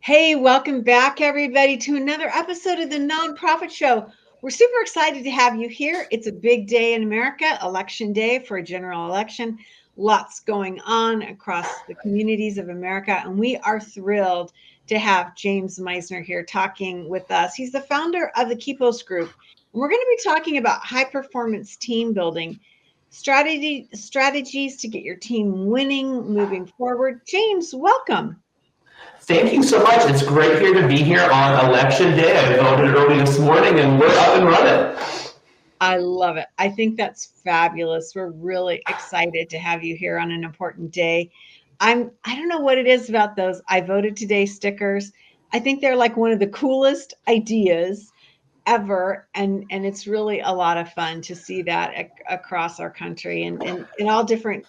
Hey, welcome back, everybody, to another episode of the Nonprofit Show. We're super excited to have you here. It's a big day in America, election day for a general election. Lots going on across the communities of America, and we are thrilled to have James Meisner here talking with us. He's the founder of the Kipos Group, and we're going to be talking about high-performance team building, strategies to get your team winning, moving forward. James, welcome. Thank you so much. It's great here to be here on election day. I voted early this morning and we're up and running. I love it. I think that's fabulous. We're really excited to have you here on an important day. I don't know what it is about those I voted today stickers. I think they're like one of the coolest ideas ever. And it's really a lot of fun to see that across our country and in all different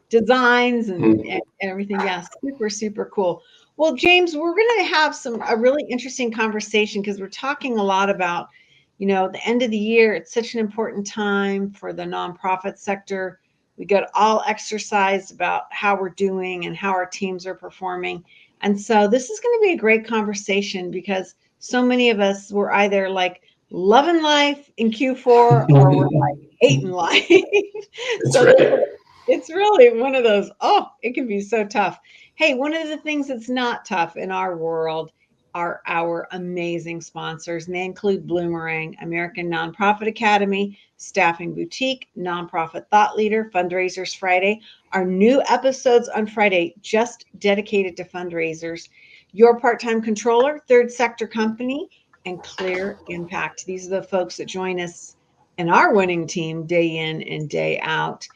designs and everything. Yeah, super, super cool. Well, James, we're going to have a really interesting conversation because we're talking a lot about, the end of the year. It's such an important time for the nonprofit sector. We got all exercised about how we're doing and how our teams are performing. And so this is going to be a great conversation because so many of us were either like loving life in Q4 or we're like hating life. That's So right. it's really one of those, it can be so tough. Hey, one of the things that's not tough in our world are our amazing sponsors, and they include Bloomerang, American Nonprofit Academy, Staffing Boutique, Nonprofit Thought Leader, Fundraisers Friday, our new episodes on Friday just dedicated to fundraisers, Your Part-Time Controller, Third Sector Company, and Clear Impact. These are the folks that join us in our winning team day in and day out.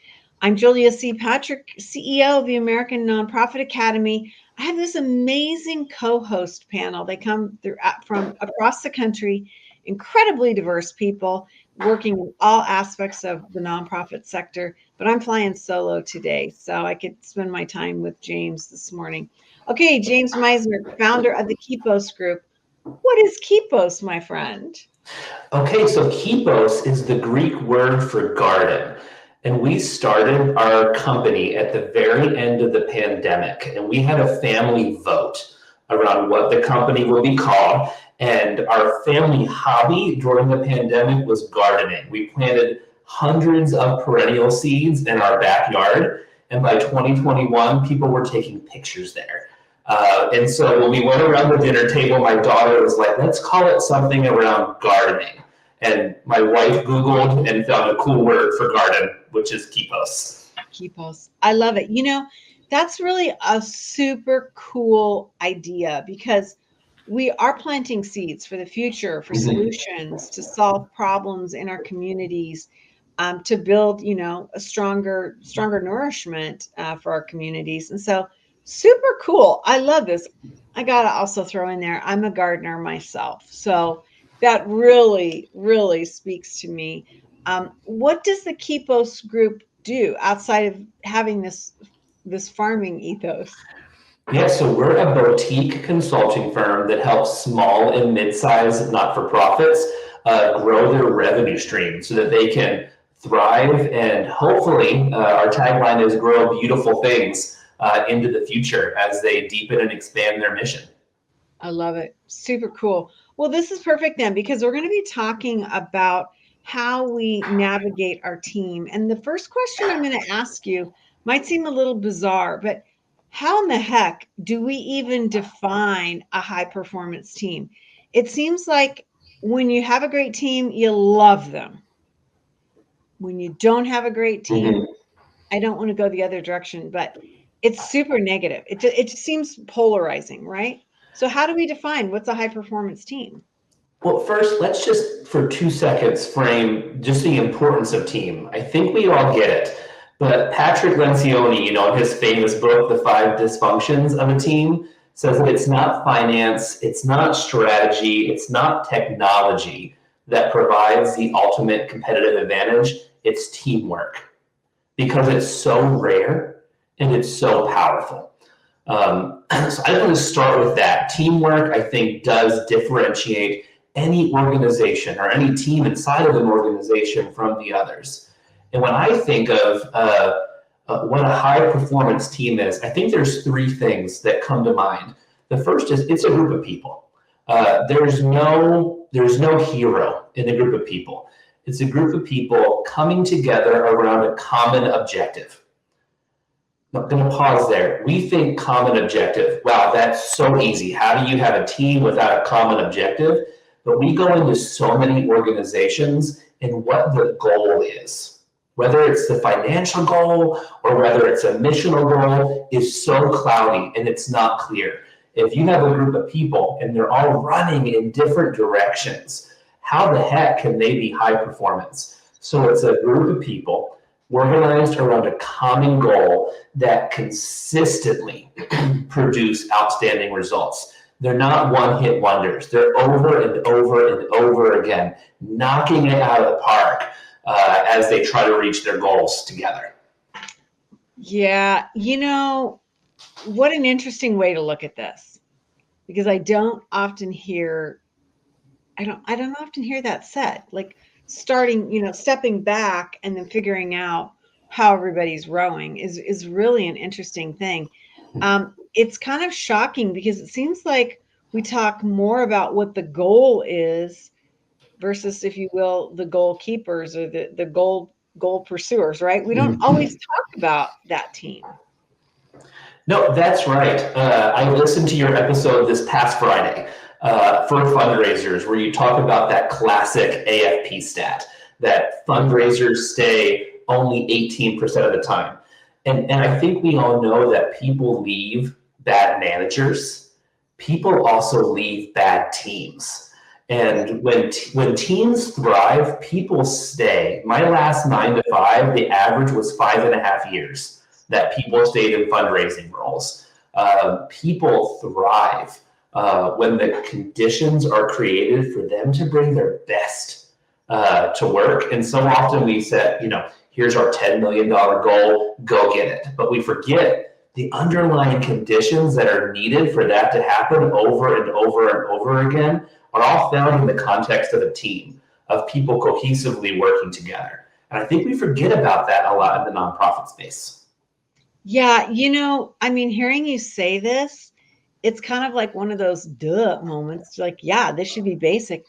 I'm Julia C. Patrick, CEO of the American Nonprofit Academy. I have this amazing co-host panel. They come from across the country, incredibly diverse people working in all aspects of the nonprofit sector, but I'm flying solo today, so I could spend my time with James this morning. Okay, James Meisner, founder of the Kipos Group. What is Kipos, my friend? Okay, so Kipos is the Greek word for garden. And we started our company at the very end of the pandemic. And we had a family vote around what the company would be called. And our family hobby during the pandemic was gardening. We planted hundreds of perennial seeds in our backyard. And by 2021, people were taking pictures there. And so when we went around the dinner table, my daughter was like, let's call it something around gardening. And my wife Googled and found a cool word for garden, which is Kipos. Kipos. I love it. That's really a super cool idea because we are planting seeds for the future, for solutions, to solve problems in our communities, to build, a stronger nourishment for our communities. And so super cool. I love this. I got to also throw in there, I'm a gardener myself. So that really, really speaks to me. What does the Kipos Group do outside of having this farming ethos? Yeah, so we're a boutique consulting firm that helps small and mid-sized not-for-profits grow their revenue stream so that they can thrive and hopefully our tagline is grow beautiful things into the future as they deepen and expand their mission. I love it. Super cool. Well, this is perfect then because we're going to be talking about how we navigate our team. And the first question I'm going to ask you might seem a little bizarre, but how in the heck do we even define a high performance team? It seems like when you have a great team, you love them. When you don't have a great team, I don't want to go the other direction, but it's super negative. It just seems polarizing, right? So how do we define what's a high performance team? Well, first, let's just for 2 seconds frame just the importance of team. I think we all get it, but Patrick Lencioni, in his famous book, The Five Dysfunctions of a Team, says that it's not finance, it's not strategy, it's not technology that provides the ultimate competitive advantage, it's teamwork because it's so rare and it's so powerful. So I want to start with that. Teamwork, I think, does differentiate any organization or any team inside of an organization from the others. And when I think of what a high performance team is, I think there's three things that come to mind. The first is it's a group of people. There's no hero in a group of people. It's a group of people coming together around a common objective. I'm going to pause there. We think common objective. Wow, that's so easy. How do you have a team without a common objective? But we go into so many organizations and what the goal is, whether it's the financial goal or whether it's a missional goal, is so cloudy and it's not clear. If you have a group of people and they're all running in different directions, how the heck can they be high performance? So it's a group of people organized around a common goal that consistently produce outstanding results. They're not one-hit wonders. They're over and over and over again, knocking it out of the park as they try to reach their goals together. Yeah, what an interesting way to look at this, because I don't often hear that said, like starting, stepping back and then figuring out how everybody's rowing is really an interesting thing. It's kind of shocking because it seems like we talk more about what the goal is versus, if you will, the goalkeepers or the goal pursuers, right? We don't always talk about that team. No, that's right. I listened to your episode this past Friday for fundraisers, where you talk about that classic AFP stat, that fundraisers stay only 18% of the time. And I think we all know that people leave bad managers. People also leave bad teams. And when teams thrive, people stay. My last 9 to 5, the average was 5.5 years that people stayed in fundraising roles. People thrive when the conditions are created for them to bring their best to work. And so often we said, here's our $10 million goal, go get it. But we forget the underlying conditions that are needed for that to happen over and over and over again are all found in the context of a team, of people cohesively working together. And I think we forget about that a lot in the nonprofit space. Yeah, hearing you say this, it's kind of like one of those duh moments, like, yeah, this should be basic.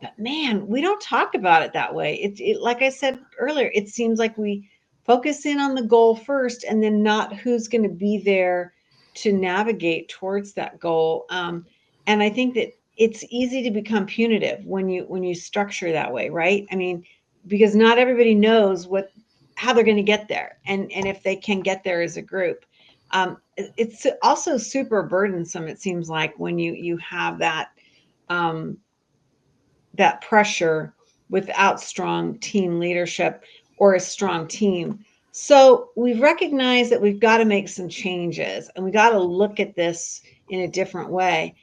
But man, we don't talk about it that way. It like I said earlier, it seems like we focus in on the goal first and then not who's going to be there to navigate towards that goal. And I think that it's easy to become punitive when you structure that way, right? Because not everybody knows how they're going to get there, and if they can get there as a group. It's also super burdensome, it seems like, when you have that that pressure without strong team leadership or a strong team. So we've recognized that we've got to make some changes, and we got to look at this in a different way.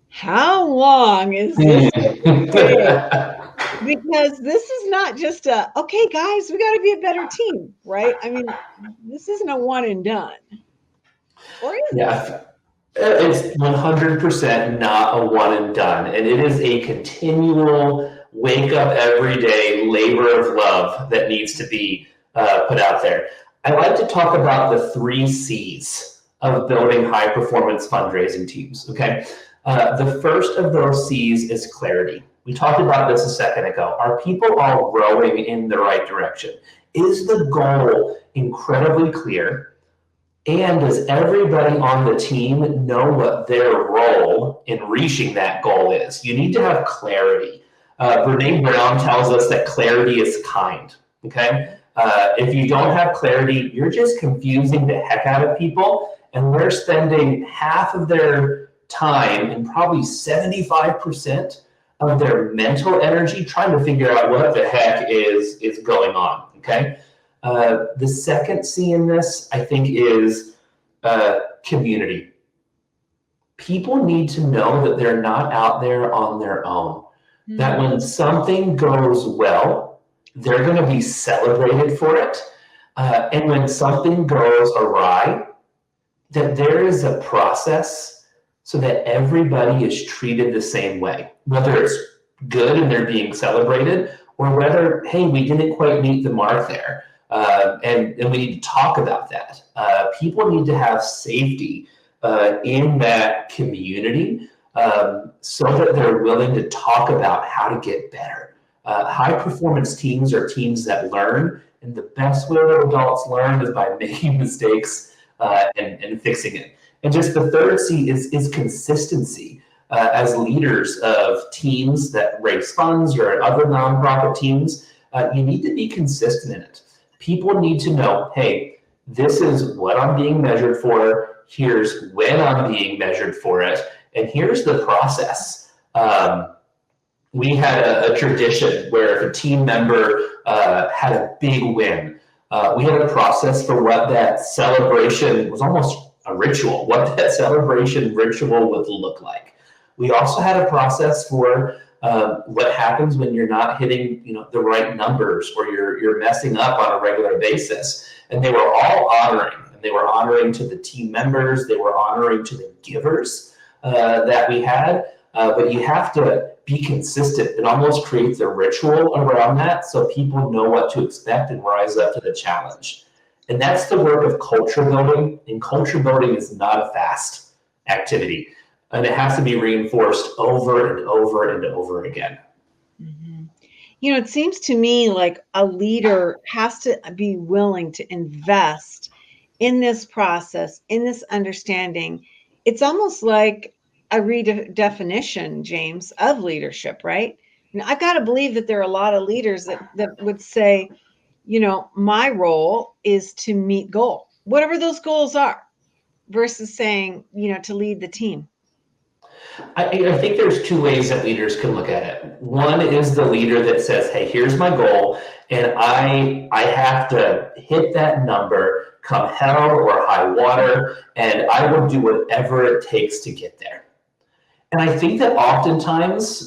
How long is this going to take? Because this is not just okay, guys, we got to be a better team, right? This isn't a one and done. Or is it? It's 100% not a one and done. And it is a continual wake up every day labor of love that needs to be put out there. I like to talk about the 3 C's of building high performance fundraising teams. Okay. The first of those C's is clarity. We talked about this a second ago. Are people all rowing in the right direction? Is the goal incredibly clear? And does everybody on the team know what their role in reaching that goal is? You need to have clarity. Brene Brown tells us that clarity is kind. Okay. If you don't have clarity, you're just confusing the heck out of people, and they're spending half of their time and probably 75% of their mental energy trying to figure out what the heck is going on. Okay. The second C in this, I think, is community. People need to know that they're not out there on their own. Mm-hmm. That when something goes well, they're going to be celebrated for it. And when something goes awry, that there is a process so that everybody is treated the same way, whether it's good and they're being celebrated, or whether, hey, we didn't quite meet the mark there. And we need to talk about that. People need to have safety in that community, so that they're willing to talk about how to get better. High performance teams are teams that learn, and the best way that adults learn is by making mistakes and fixing it. And just the third C is consistency. As leaders of teams that raise funds or other nonprofit teams, you need to be consistent in it. People need to know, hey, this is what I'm being measured for. Here's when I'm being measured for it. And here's the process. We had a tradition where if a team member had a big win, we had a process for what that celebration was, almost a ritual, what that celebration ritual would look like. We also had a process for what happens when you're not hitting, the right numbers, or you're messing up on a regular basis. And they were all honoring, and they were honoring to the team members, they were honoring to the givers that we had. But you have to be consistent. It almost creates a ritual around that, so people know what to expect and rise up to the challenge. And that's the work of culture building. And culture building is not a fast activity. And it has to be reinforced over and over and over again. Mm-hmm. It seems to me like a leader has to be willing to invest in this process, in this understanding. It's almost like a redefinition, James, of leadership, right? And I've got to believe that there are a lot of leaders that would say, my role is to meet goal, whatever those goals are, versus saying, to lead the team. I think there's two ways that leaders can look at it. One is the leader that says, hey, here's my goal, and I have to hit that number come hell or high water, and I will do whatever it takes to get there. And I think that oftentimes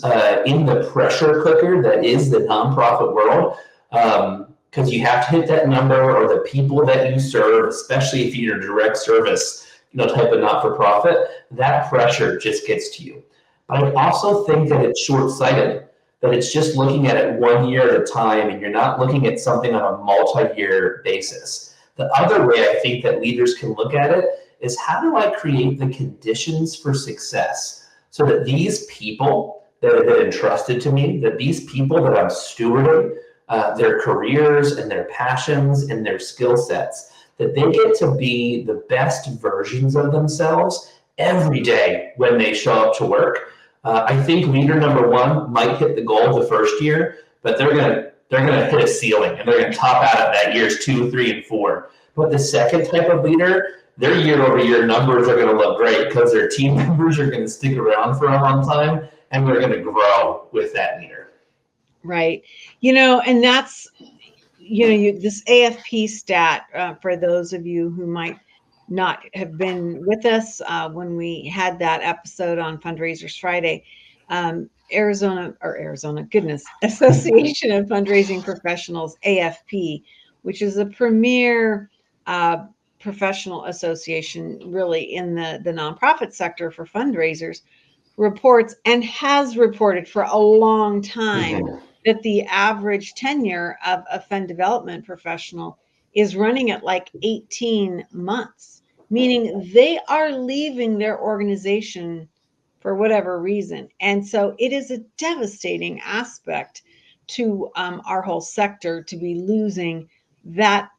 in the pressure cooker that is the nonprofit world, because you have to hit that number, or the people that you serve, especially if you're direct service, type of not-for-profit, that pressure just gets to you. But I also think that it's short-sighted, that it's just looking at it 1 year at a time, and you're not looking at something on a multi-year basis. The other way I think that leaders can look at it is, how do I create the conditions for success so that these people that have been entrusted to me, that these people that I'm stewarding, their careers and their passions and their skill sets, that they get to be the best versions of themselves every day when they show up to work. I think leader number one might hit the goal the first year, but they're gonna hit a ceiling, and they're gonna top out at that years 2, 3, and 4. But the second type of leader, their year-over-year numbers are gonna look great because their team members are gonna stick around for a long time, and they're gonna grow with that leader. Right. And that's, this AFP stat, for those of you who might not have been with us when we had that episode on Fundraisers Friday, Arizona, goodness, Association of Fundraising Professionals, AFP, which is a premier professional association really in the nonprofit sector for fundraisers, reports and has reported for a long time that the average tenure of a fund development professional is running at like 18 months, meaning they are leaving their organization for whatever reason. And so it is a devastating aspect to our whole sector to be losing that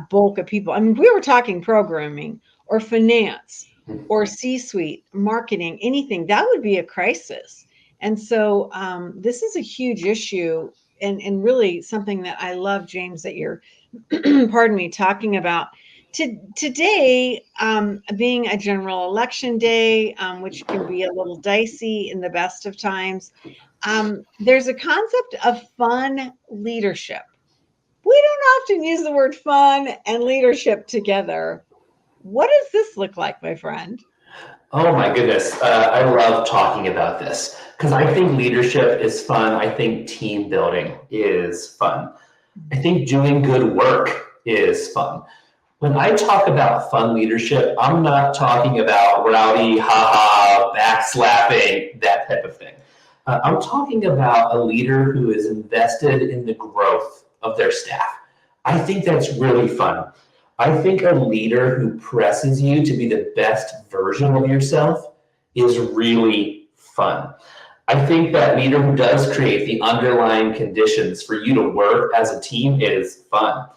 bulk of people. I mean, we were talking programming or finance or C-suite, marketing, anything, that would be a crisis. And so this is a huge issue, and really something that I love, James, that you're, pardon me, talking about. Today, being a general election day, which can be a little dicey in the best of times, there's a concept of fun leadership. We don't often use the word fun and leadership together. What does this look like, my friend? Oh my goodness. I love talking about this because I think leadership is fun. I think team building is fun. I think doing good work is fun. When I talk about fun leadership, I'm not talking about rowdy, ha-ha, backslapping, that type of thing. I'm talking about a leader who is invested in the growth of their staff. I think that's really fun. I think a leader who presses you to be the best version of yourself is really fun. I think that leader who does create the underlying conditions for you to work as a team is fun.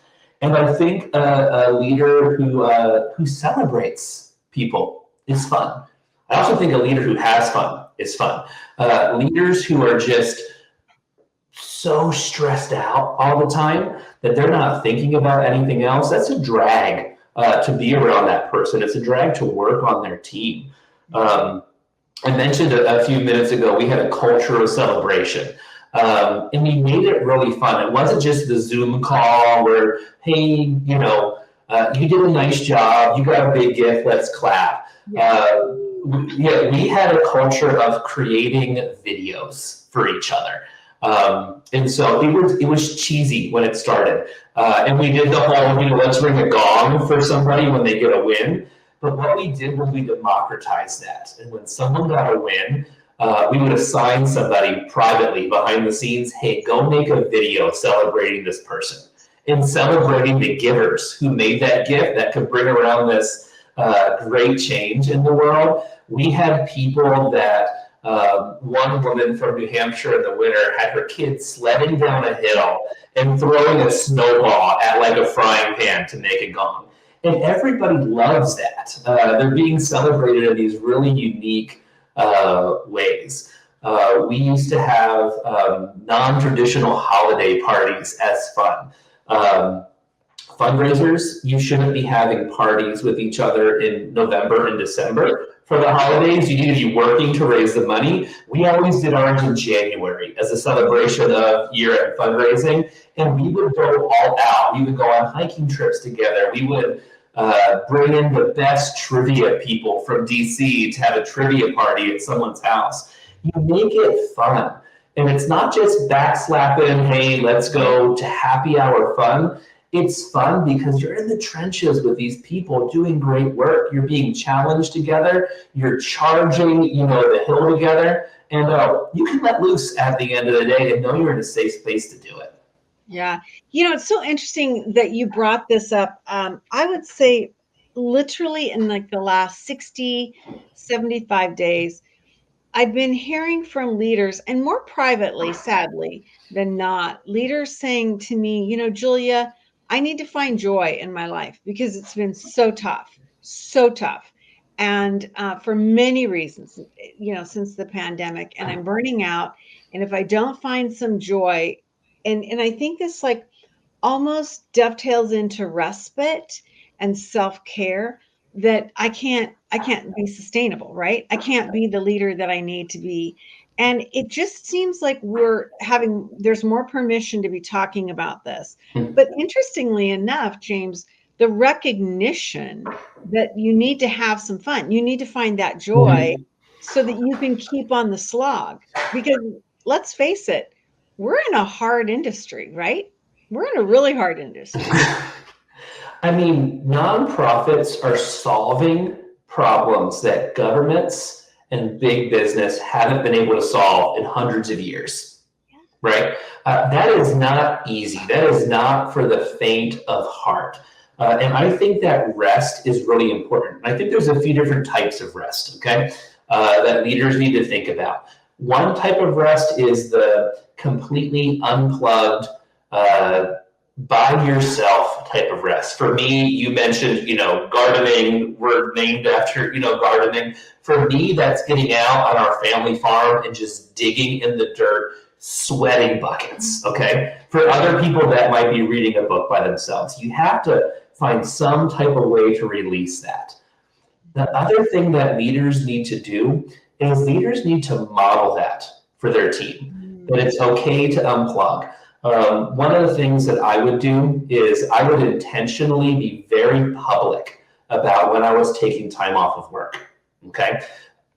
And I think a leader who celebrates people is fun. I also think a leader who has fun is fun. Leaders who are just so stressed out all the time that they're not thinking about anything else, that's a drag to be around that person. It's a drag to work on their team. I mentioned a few minutes ago, we had a culture of celebration. And we made it really fun. It wasn't just the Zoom call where, hey, you did a nice job, you got a big gift, let's clap. We had a culture of creating videos for each other. And so it was cheesy when it started. And we did the whole, let's ring a gong for somebody when they get a win. But what we did was we democratized that. And when someone got a win, we would assign somebody privately behind the scenes, hey, go make a video celebrating this person and celebrating the givers who made that gift that could bring around this great change in the world. We had people that one woman from New Hampshire in the winter had her kids sledding down a hill and throwing a snowball at like a frying pan to make a gong. And everybody loves that. They're being celebrated in these really unique ways. We used to have non-traditional holiday parties as fun. Fundraisers, you shouldn't be having parties with each other in November and December. For the holidays, you need to be working to raise the money. We always did ours in January as a celebration of year-end fundraising, and we would go all out. We would go on hiking trips together. We would bring in the best trivia people from DC to have a trivia party at someone's house. You make it fun. And it's not just backslapping, hey, let's go to happy hour fun. It's fun because you're in the trenches with these people doing great work. You're being challenged together. You're charging, the hill together. And you can let loose at the end of the day and know you're in a safe space to do it. Yeah. It's so interesting that you brought this up. I would say literally in like the last 60, 75 days, I've been hearing from leaders, and more privately, sadly, than not, leaders saying to me, Julia, I need to find joy in my life because it's been so tough, so tough. And for many reasons, since the pandemic, and I'm burning out. And if I don't find some joy, and I think this like almost dovetails into respite and self-care, that I can't be sustainable, right? I can't be the leader that I need to be. And it just seems like there's more permission to be talking about this. But interestingly enough, James, the recognition that you need to have some fun, you need to find that joy so that you can keep on the slog. Because let's face it, we're in a hard industry, right? We're in a really hard industry. I mean, nonprofits are solving problems that governments and big business haven't been able to solve in hundreds of years, right? That is not easy. That is not for the faint of heart. And I think that rest is really important. I think there's a few different types of rest, okay, that leaders need to think about. One type of rest is the completely unplugged, by yourself type of rest. For me, you mentioned, gardening. We're named after, gardening. For me, that's getting out on our family farm and just digging in the dirt, sweating buckets, okay? For other people, that might be reading a book by themselves. You have to find some type of way to release that. The other thing that leaders need to do is leaders need to model that for their team, that it's okay to unplug. One of the things that I would do is I would intentionally be very public about when I was taking time off of work, okay?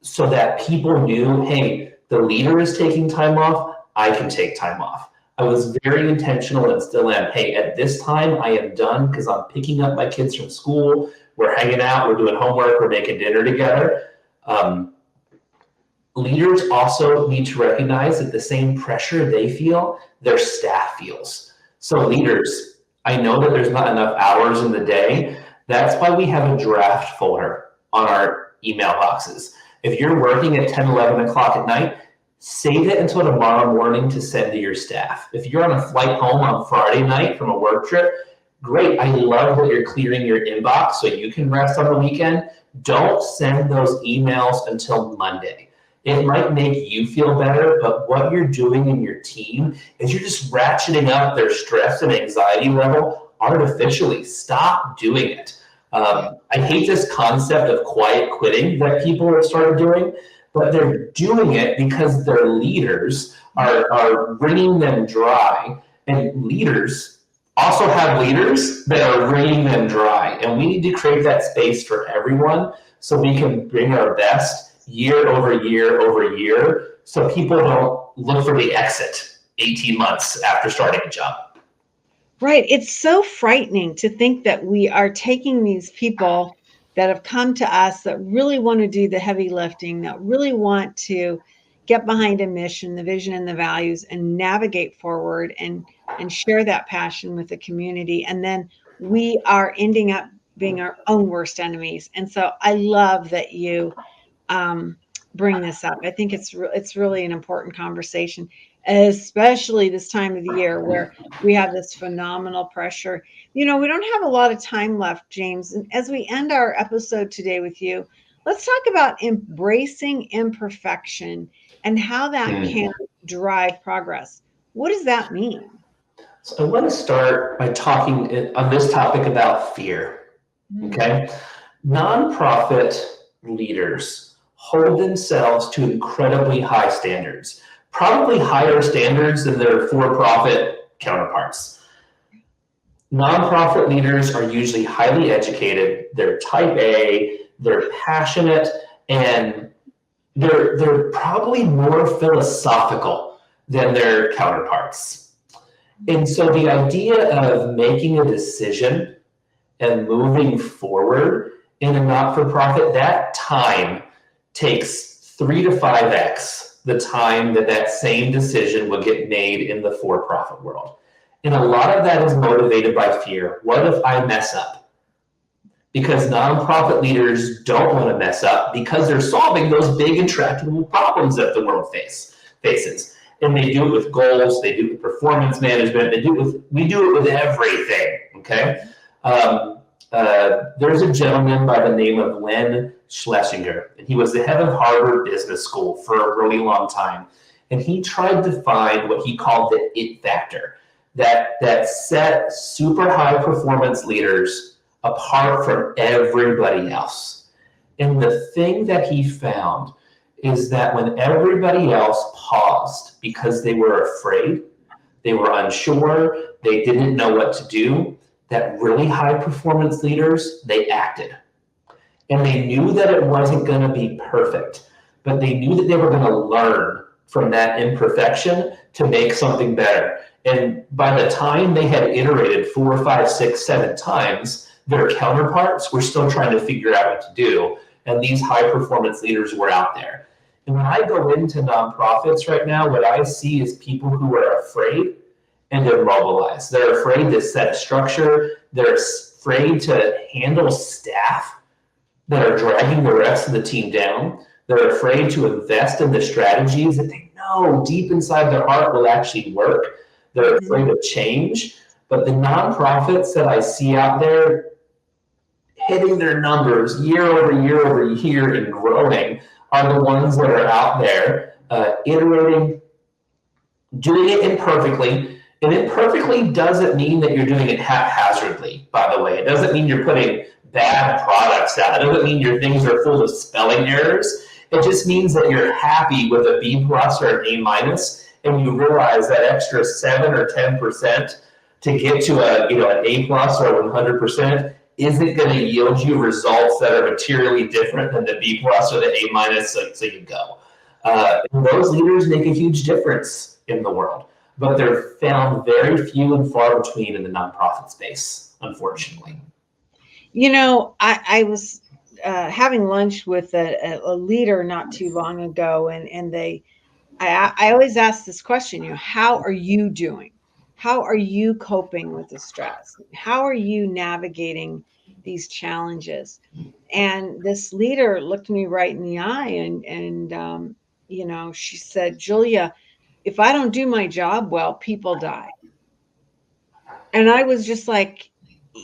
So that people knew, hey, the leader is taking time off, I can take time off. I was very intentional and still am. Hey, at this time I am done because I'm picking up my kids from school, we're hanging out, we're doing homework, we're making dinner together. Leaders also need to recognize that the same pressure they feel, their staff feels. So leaders, I know that there's not enough hours in the day. That's why we have a draft folder on our email boxes. If you're working at 10, 11 o'clock at night, save it until tomorrow morning to send to your staff. If you're on a flight home on Friday night from a work trip, great. I love that you're clearing your inbox so you can rest on the weekend. Don't send those emails until Monday. It might make you feel better, but what you're doing in your team is you're just ratcheting up their stress and anxiety level artificially. Stop doing it. I hate this concept of quiet quitting that people have started doing, but they're doing it because their leaders are wringing them dry, and leaders also have leaders that are wringing them dry. And we need to create that space for everyone so we can bring our best year over year over year so people don't look for the exit 18 months after starting a job. Right. It's so frightening to think that we are taking these people that have come to us that really want to do the heavy lifting, that really want to get behind a mission, the vision and the values, and navigate forward and share that passion with the community. And then we are ending up being our own worst enemies. And so I love that you bring this up. I think it's really an important conversation, especially this time of the year where we have this phenomenal pressure. We don't have a lot of time left, James. And as we end our episode today with you, let's talk about embracing imperfection and how that can drive progress. What does that mean? So I want to start by talking on this topic about fear. Okay. Nonprofit leaders hold themselves to incredibly high standards, probably higher standards than their for-profit counterparts. Nonprofit leaders are usually highly educated, they're type A, they're passionate, and they're probably more philosophical than their counterparts. And so the idea of making a decision and moving forward in a not-for-profit, that time takes 3 to 5x the time that same decision would get made in the for-profit world. And a lot of that is motivated by fear. What if I mess up? Because nonprofit leaders don't want to mess up because they're solving those big intractable problems that the world faces. And they do it with goals, they do it with performance management, we do it with everything, okay? There's a gentleman by the name of Len Schlesinger, and he was the head of Harvard Business School for a really long time. And he tried to find what he called the it factor that set super high performance leaders apart from everybody else. And the thing that he found is that when everybody else paused because they were afraid, they were unsure, they didn't know what to do, that really high performance leaders, they acted. And they knew that it wasn't going to be perfect, but they knew that they were going to learn from that imperfection to make something better. And by the time they had iterated 4, 5, 6, 7 times, their counterparts were still trying to figure out what to do. And these high performance leaders were out there. And when I go into nonprofits right now, what I see is people who are afraid and immobilized. They're afraid to set structure. They're afraid to handle staff that are dragging the rest of the team down. They're afraid to invest in the strategies that they know deep inside their heart will actually work. They're afraid of change. But the nonprofits that I see out there hitting their numbers year over year over year and growing are the ones that are out there iterating, doing it imperfectly. And imperfectly doesn't mean that you're doing it haphazardly, by the way. It doesn't mean you're putting bad products out. It doesn't mean your things are full of spelling errors. It just means that you're happy with a B plus or an A minus, and you realize that extra 7 or 10% to get to an A plus or 100% isn't going to yield you results that are materially different than the B plus or the A minus, so you go. And those leaders make a huge difference in the world, but they're found very few and far between in the nonprofit space, unfortunately. I was having lunch with a leader not too long ago, and I always ask this question, how are you doing? How are you coping with the stress? How are you navigating these challenges? And this leader looked me right in the eye and she said, Julia, if I don't do my job well, people die. And I was just like,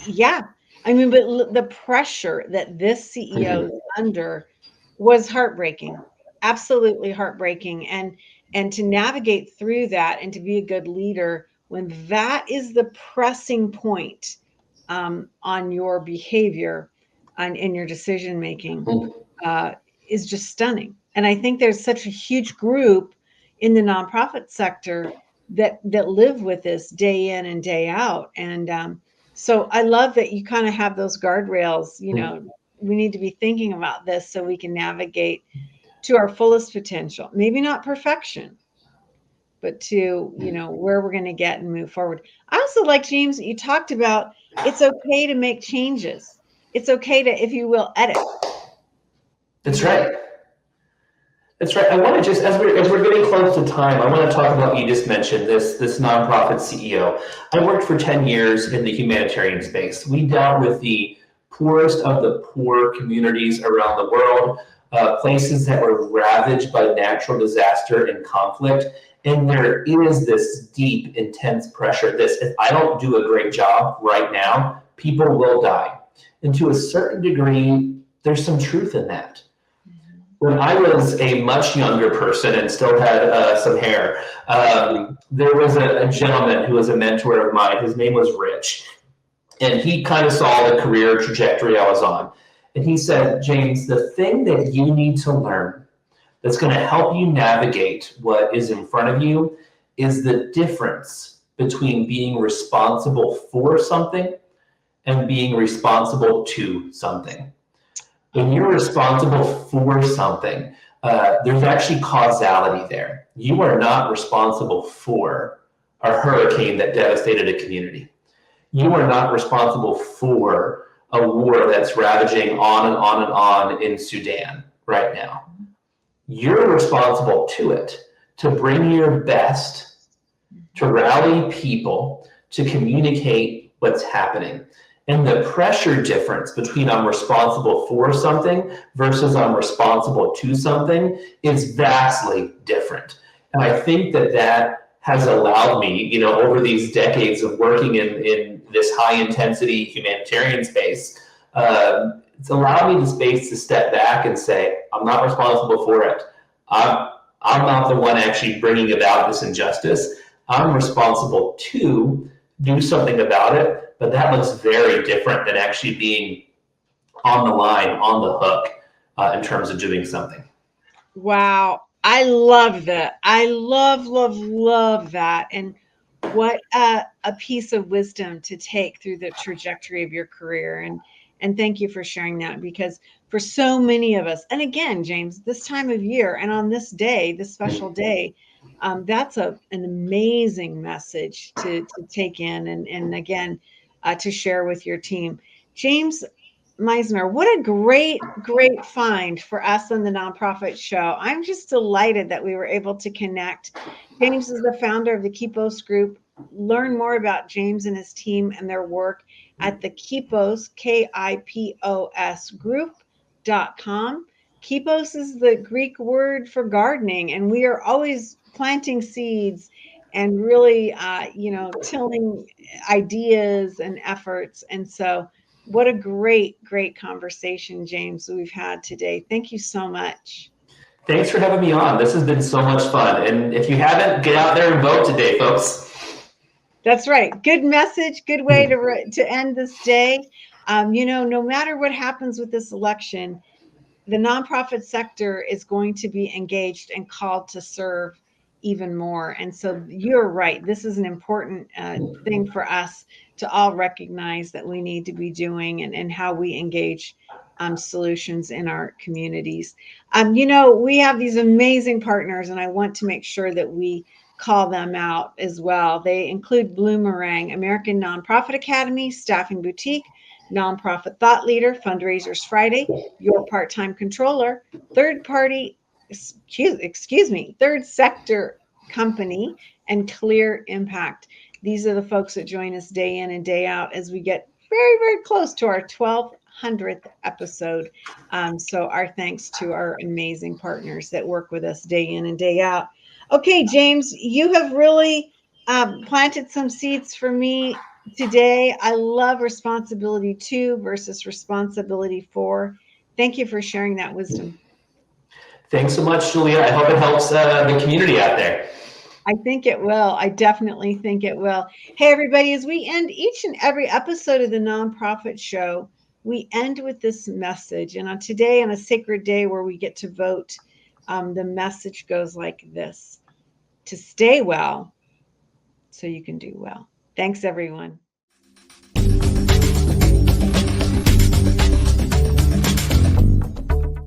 yeah. I mean, but the pressure that this CEO is Mhm. under was heartbreaking, absolutely heartbreaking. And to navigate through that and to be a good leader when that is the pressing point on your behavior and in your decision making uh, is just stunning. And I think there's such a huge group in the nonprofit sector that live with this day in and day out. And so I love that you kind of have those guardrails. We need to be thinking about this so we can navigate to our fullest potential. Maybe not perfection, but to where we're going to get and move forward. I also like, James, that you talked about it's okay to make changes. It's okay to, if you will, edit. That's right. That's right. I want to just, as we're getting close to time, I want to talk about what you just mentioned, this nonprofit CEO. I worked for 10 years in the humanitarian space. We dealt with the poorest of the poor communities around the world, places that were ravaged by natural disaster and conflict. And there is this deep, intense pressure. If I don't do a great job right now, people will die. And to a certain degree, there's some truth in that. When I was a much younger person and still had some hair, there was a gentleman who was a mentor of mine. His name was Rich. And he kind of saw the career trajectory I was on. And he said, James, the thing that you need to learn that's going to help you navigate what is in front of you is the difference between being responsible for something and being responsible to something. When you're responsible for something, there's actually causality there. You are not responsible for a hurricane that devastated a community. You are not responsible for a war that's ravaging on and on and on in Sudan right now. You're responsible to it, to bring your best, to rally people, to communicate what's happening. And the pressure difference between I'm responsible for something versus I'm responsible to something is vastly different. And I think that has allowed me, over these decades of working in this high intensity humanitarian space, it's allowed me the space to step back and say, I'm not responsible for it. I'm not the one actually bringing about this injustice. I'm responsible to do something about it, but that looks very different than actually being on the line, on the hook, in terms of doing something. Wow. I love that. I love, love, love that. And what a piece of wisdom to take through the trajectory of your career. And thank you for sharing that, because for so many of us, and again, James, this time of year and on this day, this special day, that's an amazing message to take in and again, to share with your team. James Meisner, what a great, great find for us on the Nonprofit Show. I'm just delighted that we were able to connect. James is the founder of the Kipos Group. Learn more about James and his team and their work at the Kipos, Kipos group.com. Kipos is the Greek word for gardening, and we are always planting seeds and really, tilling ideas and efforts. And so, what a great, great conversation, James, we've had today. Thank you so much. Thanks for having me on. This has been so much fun. And if you haven't, get out there and vote today, folks. That's right. Good message. Good way to end this day. No matter what happens with this election, the nonprofit sector is going to be engaged and called to serve even more. And so you're right. This is an important thing for us to all recognize that we need to be doing and how we engage solutions in our communities. We have these amazing partners, and I want to make sure that we call them out as well. They include Bloomerang, American Nonprofit Academy, Staffing Boutique, Nonprofit Thought Leader, Fundraisers Friday, Your Part-Time Controller, Third Sector Company, and Clear Impact. These are the folks that join us day in and day out as we get very, very close to our 1200th episode. So our thanks to our amazing partners that work with us day in and day out. Okay, James, you have really planted some seeds for me today. I love responsibility to versus responsibility for. Thank you for sharing that wisdom. Thanks so much, Julia. I hope it helps the community out there. I think it will. I definitely think it will. Hey, everybody, as we end each and every episode of the Nonprofit Show, we end with this message. And on today, on a sacred day where we get to vote, the message goes like this: to stay well so you can do well. Thanks, everyone.